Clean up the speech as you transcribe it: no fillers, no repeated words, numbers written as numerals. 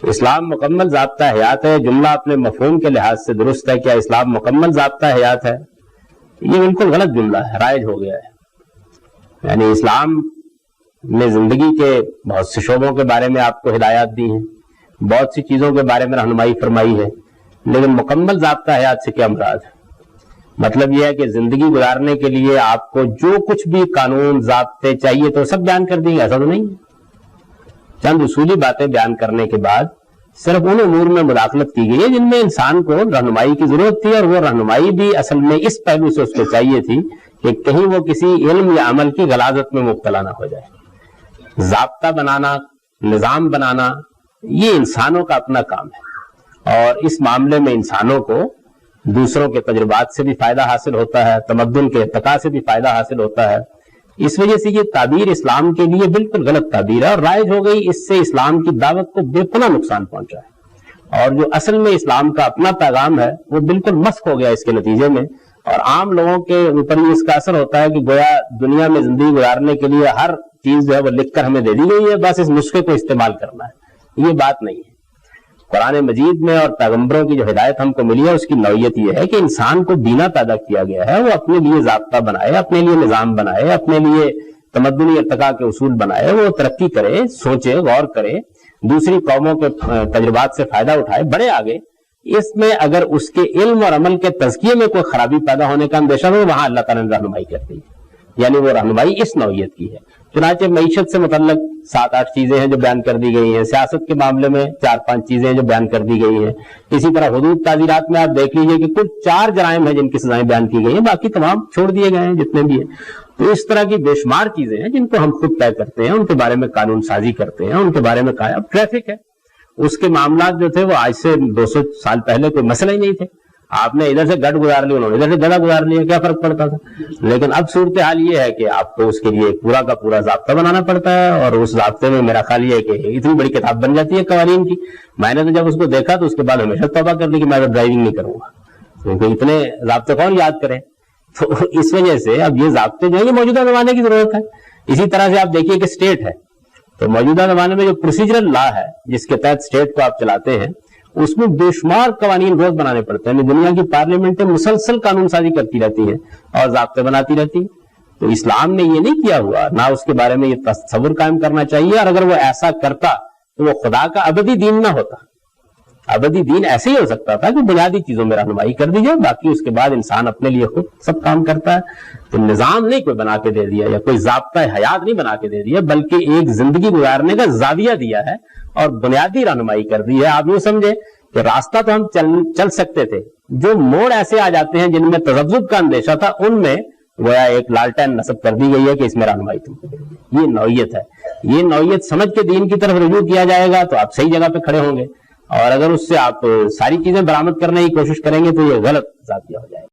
اسلام مکمل ضابطہ حیات ہے، جملہ اپنے مفہوم کے لحاظ سے درست ہے. کیا اسلام مکمل ضابطہ حیات ہے؟ یہ بالکل غلط جملہ ہے، رائج ہو گیا ہے. یعنی اسلام نے زندگی کے بہت سے شعبوں کے بارے میں آپ کو ہدایات دی ہیں، بہت سی چیزوں کے بارے میں رہنمائی فرمائی ہے، لیکن مکمل ضابطہ حیات سے کیا مراد ہے؟ مطلب یہ ہے کہ زندگی گزارنے کے لیے آپ کو جو کچھ بھی قانون ضابطے چاہیے تو سب بیان کر دیں گے، ایسا تو نہیں ہے. چند اصولی باتیں بیان کرنے کے بعد صرف ان امور میں مداخلت کی گئی ہے جن میں انسان کو رہنمائی کی ضرورت تھی، اور وہ رہنمائی بھی اصل میں اس پہلو سے اس کو چاہیے تھی کہ کہیں وہ کسی علم یا عمل کی غلاظت میں مبتلا نہ ہو جائے. ضابطہ بنانا، نظام بنانا، یہ انسانوں کا اپنا کام ہے، اور اس معاملے میں انسانوں کو دوسروں کے تجربات سے بھی فائدہ حاصل ہوتا ہے، تمدن کے ارتقاء سے بھی فائدہ حاصل ہوتا ہے. اس وجہ سے یہ تعبیر اسلام کے لیے بالکل غلط تعبیر ہے اور رائج ہو گئی. اس سے اسلام کی دعوت کو بے پناہ نقصان پہنچا ہے، اور جو اصل میں اسلام کا اپنا پیغام ہے وہ بالکل مسخ ہو گیا اس کے نتیجے میں. اور عام لوگوں کے اوپر یہ اس کا اثر ہوتا ہے کہ گویا دنیا میں زندگی گزارنے کے لیے ہر چیز جو ہے وہ لکھ کر ہمیں دے دی گئی ہے، بس اس نسخے کو استعمال کرنا ہے. یہ بات نہیں ہے. قرآن مجید میں اور پیغمبروں کی جو ہدایت ہم کو ملی ہے اس کی نوعیت یہ ہے کہ انسان کو بینا پیدا کیا گیا ہے، وہ اپنے لیے ضابطہ بنائے، اپنے لیے نظام بنائے، اپنے لیے تمدنی ارتقاء کے اصول بنائے، وہ ترقی کرے، سوچے، غور کرے، دوسری قوموں کے تجربات سے فائدہ اٹھائے، بڑھے آگے. اس میں اگر اس کے علم اور عمل کے تزکیے میں کوئی خرابی پیدا ہونے کا اندیشہ ہو، وہاں اللہ تعالیٰ نے رہنمائی کر دی ہے. یعنی وہ رہنمائی اس نوعیت کی ہے. چنانچہ معیشت سے متعلق 7-8 چیزیں ہیں جو بیان کر دی گئی ہیں، سیاست کے معاملے میں 4-5 چیزیں جو بیان کر دی گئی ہیں. اسی طرح حدود تعزیرات میں آپ دیکھ لیجئے کہ کل 4 جرائم ہیں جن کی سزائیں بیان کی گئی ہیں، باقی تمام چھوڑ دیے گئے ہیں جتنے بھی ہیں. تو اس طرح کی بے شمار چیزیں ہیں جن کو ہم خود طے کرتے ہیں، ان کے بارے میں قانون سازی کرتے ہیں، ان کے بارے میں اب ٹریفک ہے، اس کے معاملات جو تھے وہ آج سے 200 سال پہلے کوئی مسئلہ ہی نہیں تھے. آپ نے ادھر سے گڑھ گزار لی، انہوں نے ادھر سے گڑھا گزار لیا، کیا فرق پڑتا تھا؟ لیکن اب صورتحال یہ ہے کہ آپ کو اس کے لیے ایک پورا کا پورا ضابطہ بنانا پڑتا ہے، اور اس ضابطے میں میرا خیال یہ ہے کہ اتنی بڑی کتاب بن جاتی ہے قوانین کی. میں نے تو جب اس کو دیکھا تو اس کے بعد ہمیشہ توبہ کر لی کہ میں تو ڈرائیونگ نہیں کروں گا، کیونکہ اتنے ضابطے کون یاد کرے. تو اس وجہ سے اب یہ ضابطے جو ہیں یہ موجودہ زمانے کی ضرورت ہے. اسی طرح سے آپ دیکھیے کہ اسٹیٹ ہے، تو موجودہ زمانے میں جو پروسیجرل لا ہے جس کے تحت اسٹیٹ کو آپ چلاتے ہیں، اس میں بے شمار قوانین روز بنانے پڑتے ہیں. دنیا کی پارلیمنٹیں مسلسل قانون سازی کرتی رہتی ہیں اور ضابطے بناتی رہتی ہیں. تو اسلام نے یہ نہیں کیا ہوا، نہ اس کے بارے میں یہ تصور قائم کرنا چاہیے. اور اگر وہ ایسا کرتا تو وہ خدا کا ابدی دین نہ ہوتا. ابدی دین ایسے ہی ہو سکتا تھا کہ بنیادی چیزوں میں رہنمائی کر دی جائے، باقی اس کے بعد انسان اپنے لیے خود سب کام کرتا ہے. تو نظام نہیں کوئی بنا کے دے دیا یا کوئی ضابطہ حیات نہیں بنا کے دے دیا، بلکہ ایک زندگی گزارنے کا زاویہ دیا ہے اور بنیادی رہنمائی کر دی ہے. آپ یوں سمجھے کہ راستہ تو ہم چل سکتے تھے، جو موڑ ایسے آ جاتے ہیں جن میں تذبذب کا اندیشہ تھا، ان میں گویا ایک لالٹین نصب کر دی گئی ہے کہ اس میں رہنمائی تم کو. یہ نوعیت ہے. یہ نوعیت سمجھ کے دین کی طرف رجوع کیا جائے گا تو آپ صحیح جگہ پہ کھڑے ہوں گے، اور اگر اس سے آپ ساری چیزیں برآمد کرنے کی کوشش کریں گے تو یہ غلط ذاتیہ ہو جائے گا.